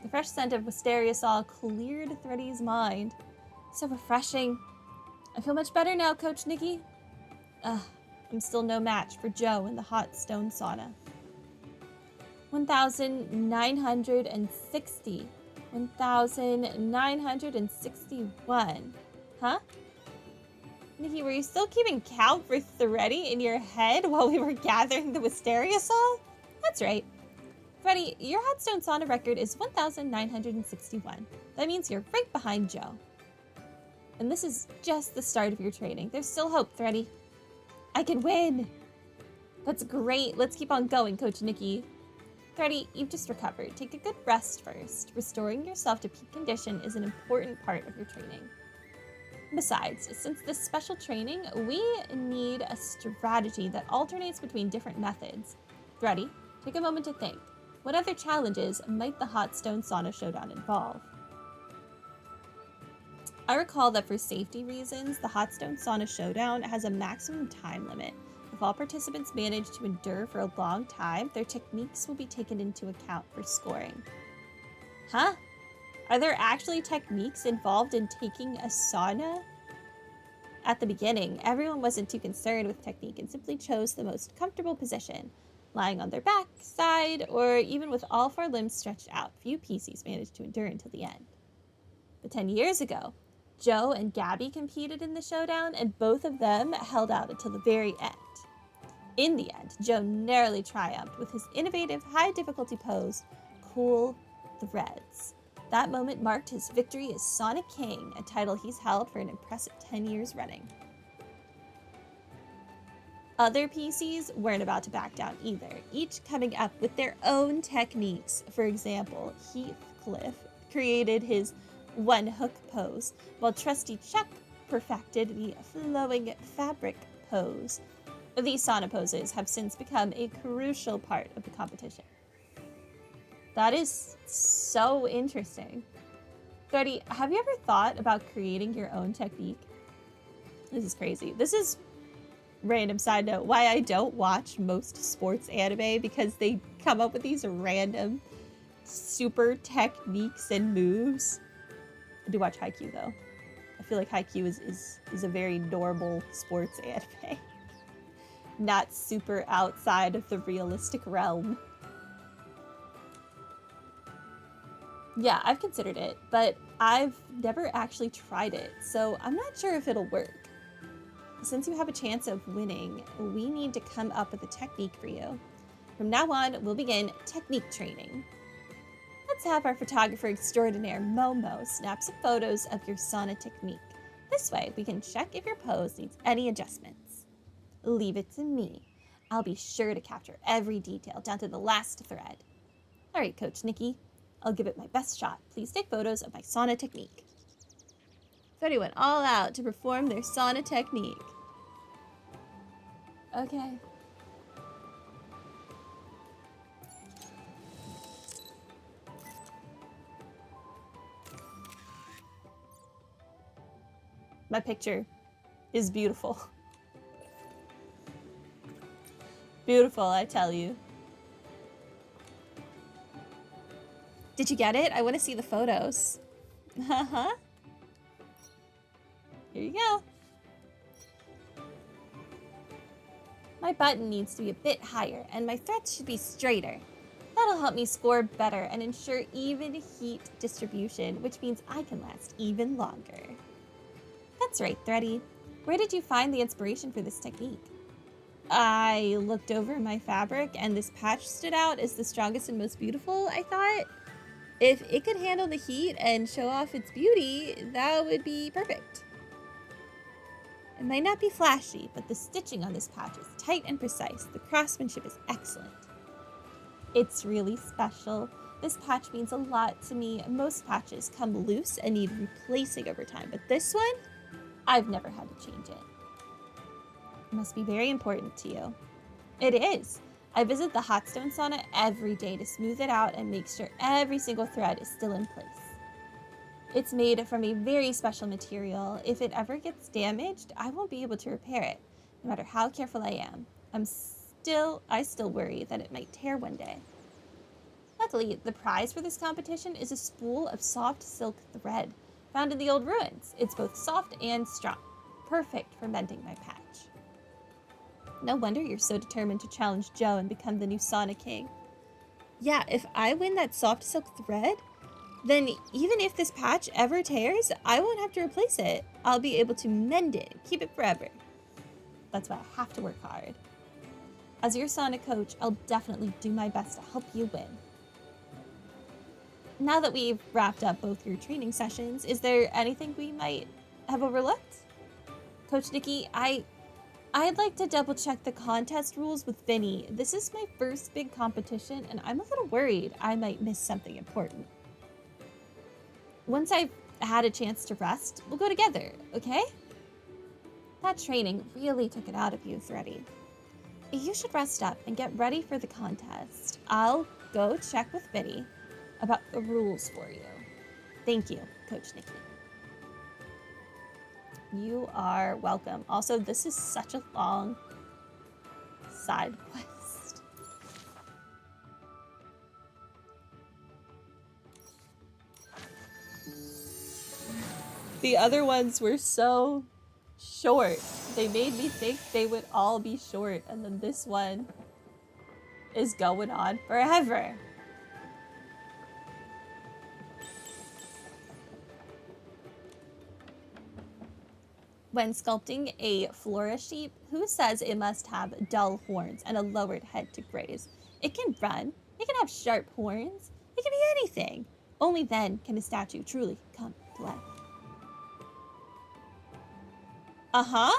The fresh scent of wisteria sol cleared Thready's mind. So refreshing. I feel much better now, Coach Nikki. I'm still no match for Joe in the hot stone sauna. 1,960. 1,961. Huh? Nikki, were you still keeping count for Thready in your head while we were gathering the wisteria sol? That's right. Thready, your hot stone sauna record is 1,961. That means you're right behind Joe. And this is just the start of your training. There's still hope, Thready. I can win! That's great. Let's keep on going, Coach Nikki. Thready, you've just recovered. Take a good rest first. Restoring yourself to peak condition is an important part of your training. Besides, since this special training, we need a strategy that alternates between different methods. Thready, take a moment to think. What other challenges might the Hot Stone Sauna Showdown involve? I recall that for safety reasons, the Hot Stone Sauna Showdown has a maximum time limit. If all participants manage to endure for a long time, their techniques will be taken into account for scoring. Huh? Are there actually techniques involved in taking a sauna? At the beginning, everyone wasn't too concerned with technique and simply chose the most comfortable position, lying on their back, side, or even with all four limbs stretched out. Few PCs managed to endure until the end. But 10 years ago, Joe and Gabby competed in the showdown, and both of them held out until the very end. In the end, Joe narrowly triumphed with his innovative high-difficulty pose, Cool Threads. That moment marked his victory as Sauna King, a title he's held for an impressive 10 years running. Other PCs weren't about to back down either, each coming up with their own techniques. For example, Heathcliff created his one hook pose, while Trusty Chuck perfected the flowing fabric pose. These sauna poses have since become a crucial part of the competition. That is so interesting. Thready, have you ever thought about creating your own technique? This is crazy. This is random side note why I don't watch most sports anime, because they come up with these random super techniques and moves. I do watch Haikyuu though. I feel like Haikyuu is a very normal sports anime. Not super outside of the realistic realm. Yeah, I've considered it, but I've never actually tried it, so I'm not sure if it'll work. Since you have a chance of winning, we need to come up with a technique for you. From now on, we'll begin technique training. Let's have our photographer extraordinaire, Momo, snap some photos of your sauna technique. This way, we can check if your pose needs any adjustments. Leave it to me. I'll be sure to capture every detail down to the last thread. All right, Coach Nikki. I'll give it my best shot. Please take photos of my sauna technique. Thready went all out to perform their sauna technique. Okay. My picture is beautiful. Beautiful, I tell you. Did you get it? I want to see the photos. Here you go. My button needs to be a bit higher, and my threads should be straighter. That'll help me score better and ensure even heat distribution, which means I can last even longer. That's right, Thready. Where did you find the inspiration for this technique? I looked over my fabric, and this patch stood out as the strongest and most beautiful, I thought. If it could handle the heat and show off its beauty, that would be perfect. It might not be flashy, but the stitching on this patch is tight and precise. The craftsmanship is excellent. It's really special. This patch means a lot to me. Most patches come loose and need replacing over time, but this one, I've never had to change it. It must be very important to you. It is. I visit the hot stone sauna every day to smooth it out and make sure every single thread is still in place. It's made from a very special material. If it ever gets damaged, I won't be able to repair it, no matter how careful I am. I still worry that it might tear one day. Luckily, the prize for this competition is a spool of soft silk thread found in the old ruins. It's both soft and strong, perfect for mending my patch. No wonder you're so determined to challenge Joe and become the new Sauna King. Yeah, if I win that soft silk thread, then even if this patch ever tears, I won't have to replace it. I'll be able to mend it and keep it forever. That's why I have to work hard. As your Sauna coach, I'll definitely do my best to help you win. Now that we've wrapped up both your training sessions, is there anything we might have overlooked? Coach Nikki, I'd like to double check the contest rules with Vinny. This is my first big competition, and I'm a little worried I might miss something important. Once I've had a chance to rest, we'll go together, okay? That training really took it out of you, Thready. You should rest up and get ready for the contest. I'll go check with Vinny about the rules for you. Thank you, Coach Nikki. You are welcome. Also, this is such a long side quest. The other ones were so short. They made me think they would all be short, and then this one is going on forever. When sculpting a flora sheep, who says it must have dull horns and a lowered head to graze? It can run, it can have sharp horns, it can be anything. Only then can a statue truly come to life. Uh-huh.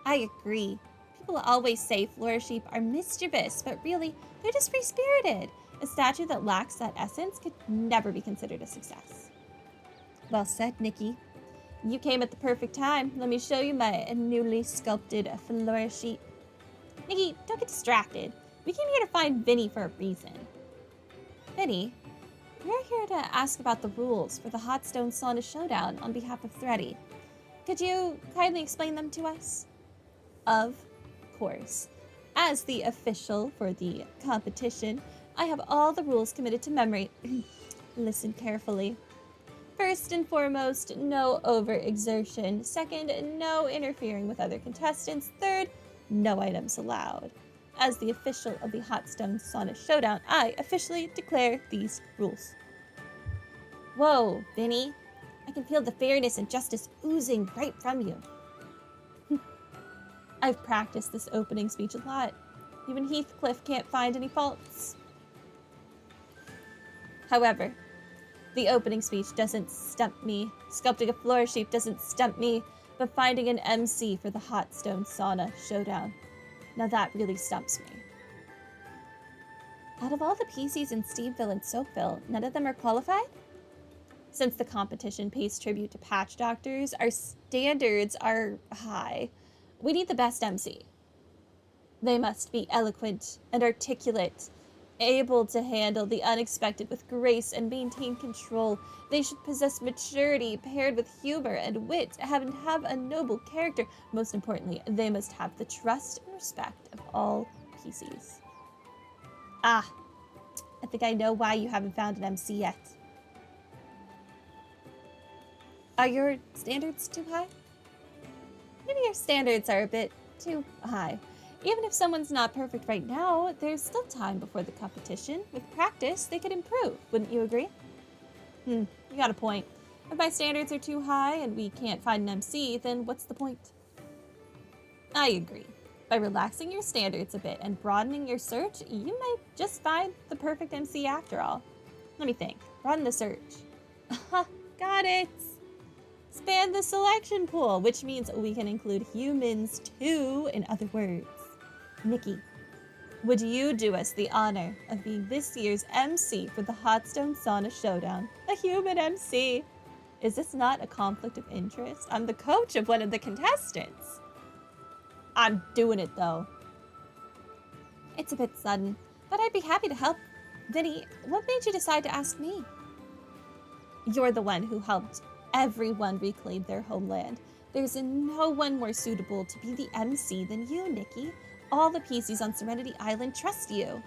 I agree. People always say flora sheep are mischievous, but really, they're just free-spirited. A statue that lacks that essence could never be considered a success. Well said, Nikki. You came at the perfect time. Let me show you my newly sculpted flora sheep. Nikki, don't get distracted. We came here to find Vinny for a reason. Vinny, we're here to ask about the rules for the Hot Stone Sauna Showdown on behalf of Thready. Could you kindly explain them to us? Of course. As the official for the competition, I have all the rules committed to memory. Listen carefully. First and foremost, no overexertion. Second, no interfering with other contestants. Third, no items allowed. As the official of the Hot Stone Sauna Showdown, I officially declare these rules. Whoa, Vinny. I can feel the fairness and justice oozing right from you. I've practiced this opening speech a lot. Even Heathcliff can't find any faults. However, the opening speech doesn't stump me. Sculpting a flora sheep doesn't stump me. But finding an MC for the Hot Stone Sauna Showdown, now that really stumps me. Out of all the PCs in Steamville and Soapville, none of them are qualified? Since the competition pays tribute to patch doctors, our standards are high. We need the best MC. They must be eloquent and articulate, able to handle the unexpected with grace and maintain control. They should possess maturity paired with humor and wit, and have a noble character. Most importantly, they must have the trust and respect of all PCs. Ah, I think I know why you haven't found an MC yet. Are your standards too high? Maybe your standards are a bit too high. Even if someone's not perfect right now, there's still time before the competition. With practice, they could improve. Wouldn't you agree? You got a point. If my standards are too high and we can't find an MC, then what's the point? I agree. By relaxing your standards a bit and broadening your search, you might just find the perfect MC after all. Let me think. Broaden the search. Got it! Expand the selection pool, which means we can include humans too, in other words. Nikki, would you do us the honor of being this year's MC for the Hot Stone Sauna Showdown? A human MC! Is this not a conflict of interest? I'm the coach of one of the contestants. I'm doing it though. It's a bit sudden, but I'd be happy to help. Vinny, what made you decide to ask me? You're the one who helped everyone reclaim their homeland. There's no one more suitable to be the MC than you, Nikki. All the PCs on Serenity Island trust you.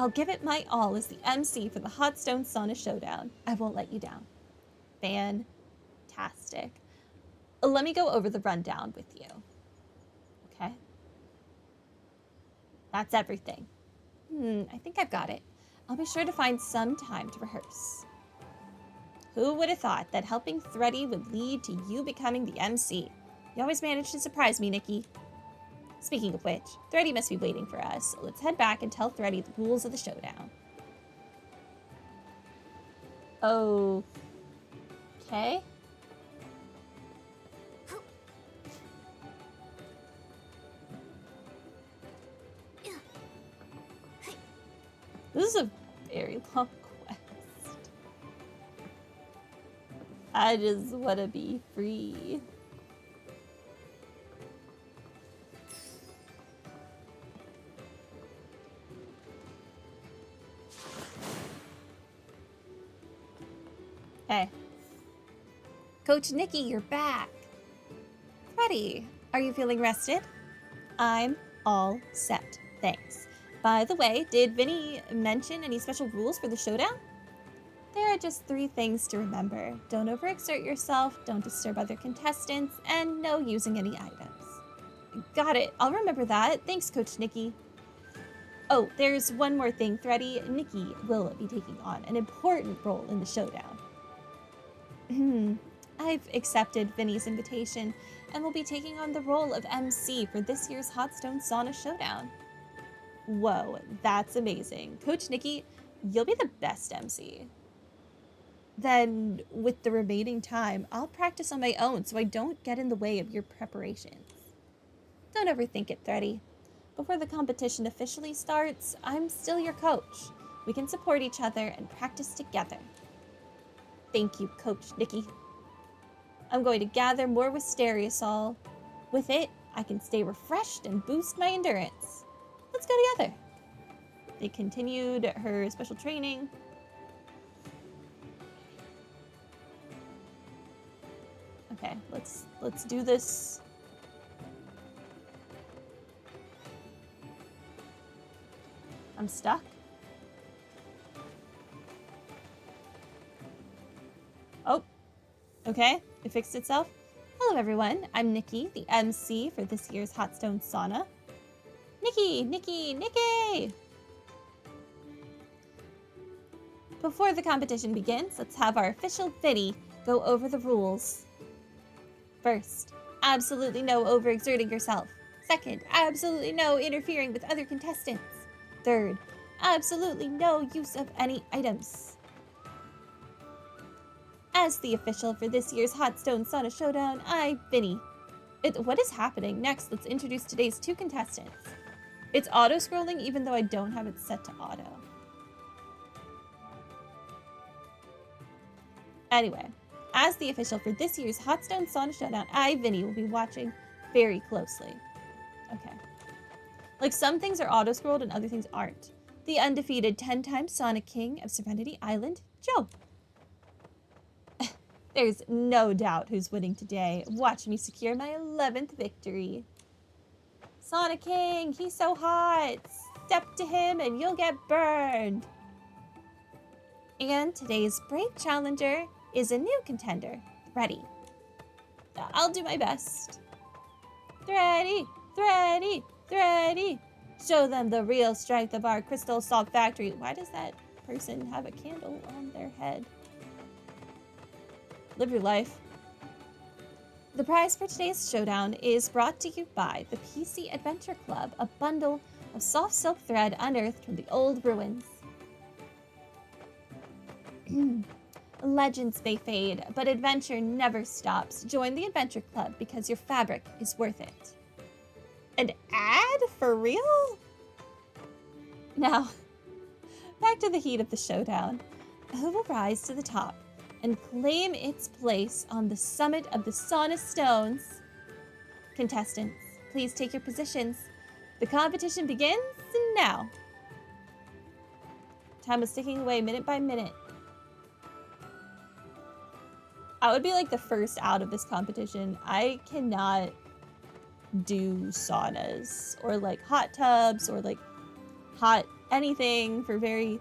I'll give it my all as the MC for the Hot Stone Sauna Showdown. I won't let you down. Fantastic. Let me go over the rundown with you. Okay? That's everything. I think I've got it. I'll be sure to find some time to rehearse. Who would have thought that helping Thready would lead to you becoming the MC? You always manage to surprise me, Nikki. Speaking of which, Thready must be waiting for us, so let's head back and tell Thready the rules of the showdown. Okay. This is a very long quest. I just want to be free. Hey. Coach Nikki, you're back. Thready, are you feeling rested? I'm all set, thanks. By the way, did Vinny mention any special rules for the showdown? There are just 3 things to remember. Don't overexert yourself, don't disturb other contestants, and no using any items. Got it. I'll remember that. Thanks, Coach Nikki. Oh, there's one more thing, Thready. Nikki will be taking on an important role in the showdown. I've accepted Vinny's invitation and will be taking on the role of MC for this year's Hot Stone Sauna Showdown. Whoa, that's amazing. Coach Nikki, you'll be the best MC. Then, with the remaining time, I'll practice on my own so I don't get in the way of your preparations. Don't overthink it, Thready. Before the competition officially starts, I'm still your coach. We can support each other and practice together. Thank you, Coach Nikki. I'm going to gather more Wisteriosol. With it, I can stay refreshed and boost my endurance. Let's go together. They continued her special training. Okay, let's do this. I'm stuck. Oh, okay, it fixed itself. Hello everyone, I'm Nikki, the MC for this year's Hot Stone Sauna. Nikki, Nikki, Nikki! Before the competition begins, let's have our official Thready go over the rules. First, absolutely no overexerting yourself. Second, absolutely no interfering with other contestants. Third, absolutely no use of any items. As the official for this year's Hot Stone Sauna Showdown, I'm Vinny. What is happening? Next, let's introduce today's 2 contestants. It's auto-scrolling even though I don't have it set to auto. Anyway, as the official for this year's Hot Stone Sauna Showdown, I, Vinny, will be watching very closely. Okay. Like, some things are auto-scrolled and other things aren't. The undefeated 10-time Sonic King of Serenity Island, Joe. There's no doubt who's winning today. Watch me secure my 11th victory. Sonic King, he's so hot. Step to him and you'll get burned. And today's brave challenger is a new contender, Thready. I'll do my best. Thready, Thready, Thready. Show them the real strength of our Crystal Salt Factory. Why does that person have a candle on their head? Live your life. The prize for today's showdown is brought to you by the PC Adventure Club, a bundle of soft silk thread unearthed from the old ruins. Legends may fade, but adventure never stops. Join the Adventure Club because your fabric is worth it. An ad? For real? Now, back to the heat of the showdown. Who will rise to the top and claim its place on the summit of the Sauna Stones? Contestants, please take your positions. The competition begins now. Time is ticking away minute by minute. I would be like the first out of this competition. I cannot do saunas or like hot tubs or like hot anything for very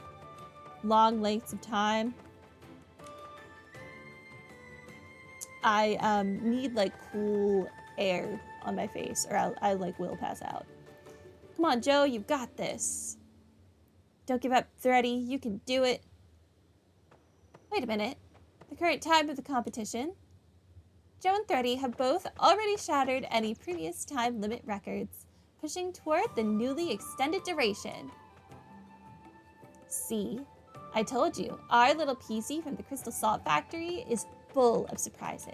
long lengths of time. I need like cool air on my face or I like will pass out. Come on, Joe, you've got this. Don't give up, Thready. You can do it. Wait a minute. The current time of the competition. Joe and Thready have both already shattered any previous time limit records, pushing toward the newly extended duration. See? I told you, our little PC from the Crystal Salt Factory is full of surprises.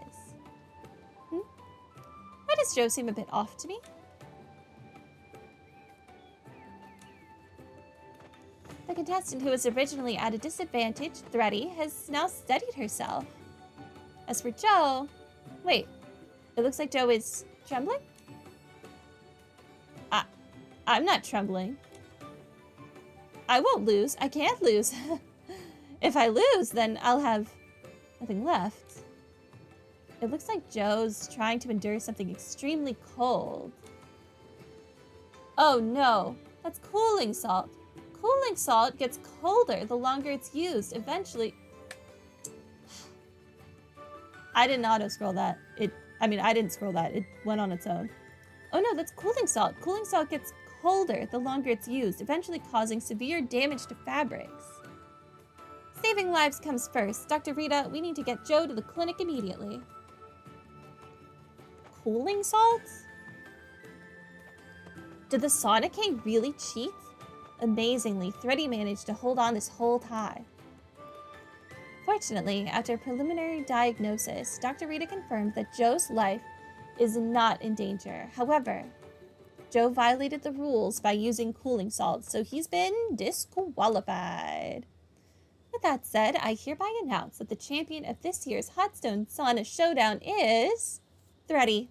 Why does Joe seem a bit off to me? The contestant who was originally at a disadvantage, Thready, has now steadied herself. As for Joe, wait, it looks like Joe is trembling? I'm not trembling. I won't lose. I can't lose. If I lose, then I'll have nothing left. It looks like Joe's trying to endure something extremely cold. Oh no, that's cooling salt. Cooling salt gets colder the longer it's used. Eventually... I didn't auto-scroll that. I didn't scroll that. It went on its own. Oh no, that's cooling salt. Cooling salt gets colder the longer it's used, eventually causing severe damage to fabrics. Saving lives comes first. Dr. Rita, we need to get Joe to the clinic immediately. Cooling salt? Did the Sauna King really cheat? Amazingly, Thready managed to hold on this whole time. Fortunately, after a preliminary diagnosis, Dr. Rita confirmed that Joe's life is not in danger. However, Joe violated the rules by using cooling salt, so he's been disqualified. With that said, I hereby announce that the champion of this year's Hot Stone Sauna Showdown is Thready.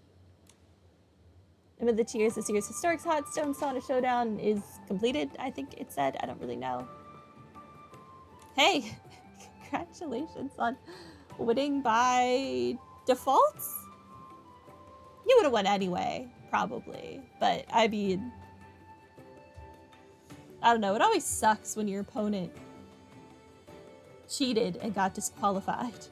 And with the cheers, this year's historic Hot Stone Sauna Showdown is completed, I think it said. I don't really know. Hey, congratulations on winning by default? You would have won anyway, probably. But, I mean, I don't know. It always sucks when your opponent cheated and got disqualified.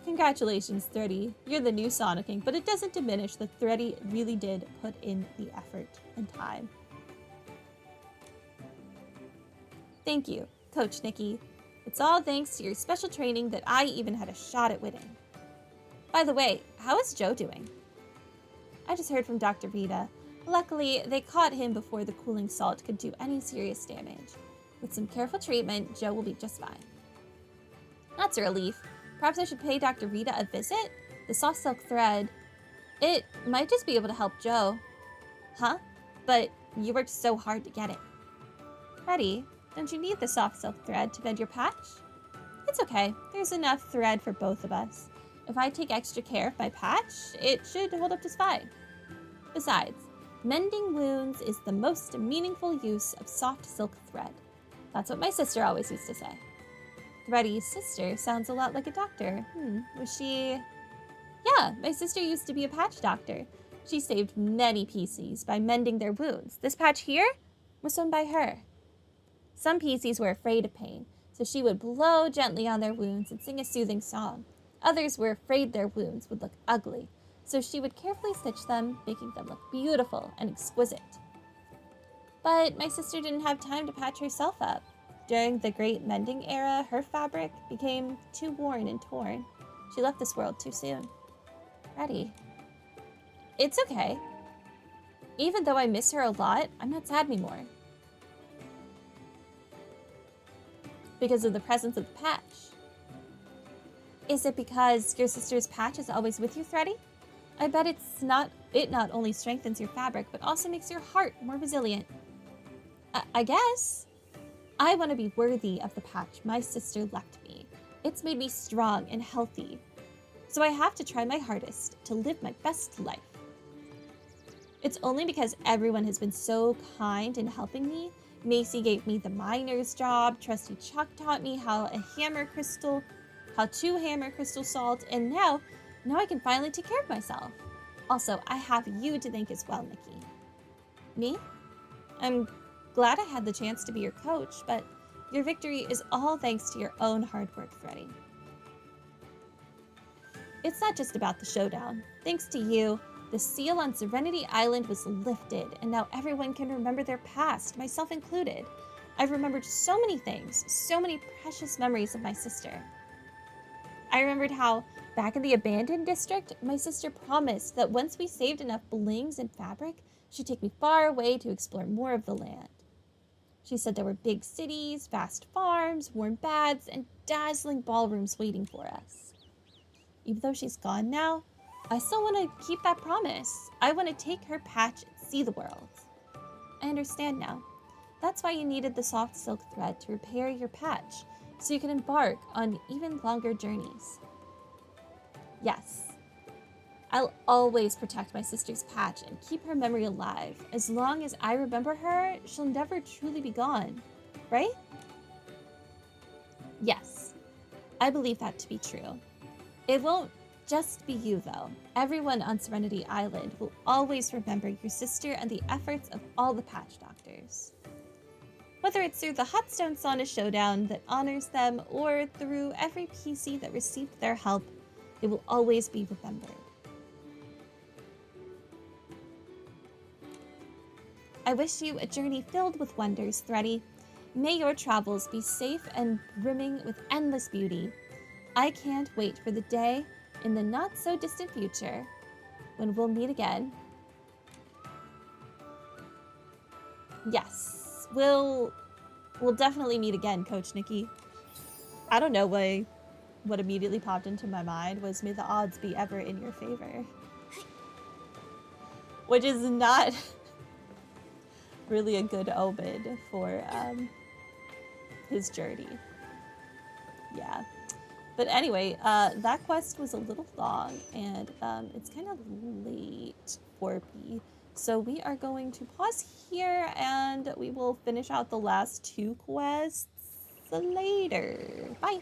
Congratulations, Thready. You're the new Sauna King, but it doesn't diminish that Thready really did put in the effort and time. Thank you, Coach Nikki. It's all thanks to your special training that I even had a shot at winning. By the way, how is Joe doing? I just heard from Dr. Rita. Luckily, they caught him before the cooling salt could do any serious damage. With some careful treatment, Joe will be just fine. That's a relief. Perhaps I should pay Dr. Rita a visit? The soft silk thread. It might just be able to help Joe. Huh? But you worked so hard to get it. Thready, don't you need the soft silk thread to mend your patch? It's okay. There's enough thread for both of us. If I take extra care of my patch, it should hold up just fine. Besides, mending wounds is the most meaningful use of soft silk thread. That's what my sister always used to say. Thready's sister sounds a lot like a doctor. Was she... Yeah, my sister used to be a patch doctor. She saved many PCs by mending their wounds. This patch here was sewn by her. Some PCs were afraid of pain, so she would blow gently on their wounds and sing a soothing song. Others were afraid their wounds would look ugly, so she would carefully stitch them, making them look beautiful and exquisite. But my sister didn't have time to patch herself up. During the Great Mending era, her fabric became too worn and torn. She left this world too soon. Thready. It's okay. Even though I miss her a lot, I'm not sad anymore. Because of the presence of the patch. Is it because your sister's patch is always with you, Thready? I bet it not only strengthens your fabric, but also makes your heart more resilient. I guess. I want to be worthy of the patch my sister left me. It's made me strong and healthy. So I have to try my hardest to live my best life. It's only because everyone has been so kind in helping me. Macy gave me the miner's job, Trusty Chuck taught me how to hammer crystal salt, and now I can finally take care of myself. Also, I have you to thank as well, Nikki. Me? I'm glad I had the chance to be your coach, but your victory is all thanks to your own hard work, Thready. It's not just about the showdown. Thanks to you, the seal on Serenity Island was lifted, and now everyone can remember their past, myself included. I've remembered so many things, so many precious memories of my sister. I remembered how, back in the abandoned district, my sister promised that once we saved enough blings and fabric, she'd take me far away to explore more of the land. She said there were big cities, vast farms, warm baths, and dazzling ballrooms waiting for us. Even though she's gone now, I still want to keep that promise. I want to take her patch and see the world. I understand now. That's why you needed the soft silk thread to repair your patch, so you can embark on even longer journeys. Yes, I'll always protect my sister's patch and keep her memory alive. As long as I remember her, she'll never truly be gone, right? Yes, I believe that to be true. It won't just be you, though. Everyone on Serenity Island will always remember your sister and the efforts of all the patch doctors. Whether it's through the Hotstone Sauna Showdown that honors them, or through every PC that received their help, it will always be remembered. I wish you a journey filled with wonders, Thready. May your travels be safe and brimming with endless beauty. I can't wait for the day in the not-so-distant future when we'll meet again. Yes. We'll definitely meet again, Coach Nikki. I don't know why what immediately popped into my mind was may the odds be ever in your favor. Which is not really a good omen for his journey. Yeah. But anyway, that quest was a little long and it's kind of late for me. So we are going to pause here and we will finish out the last two quests later. Bye.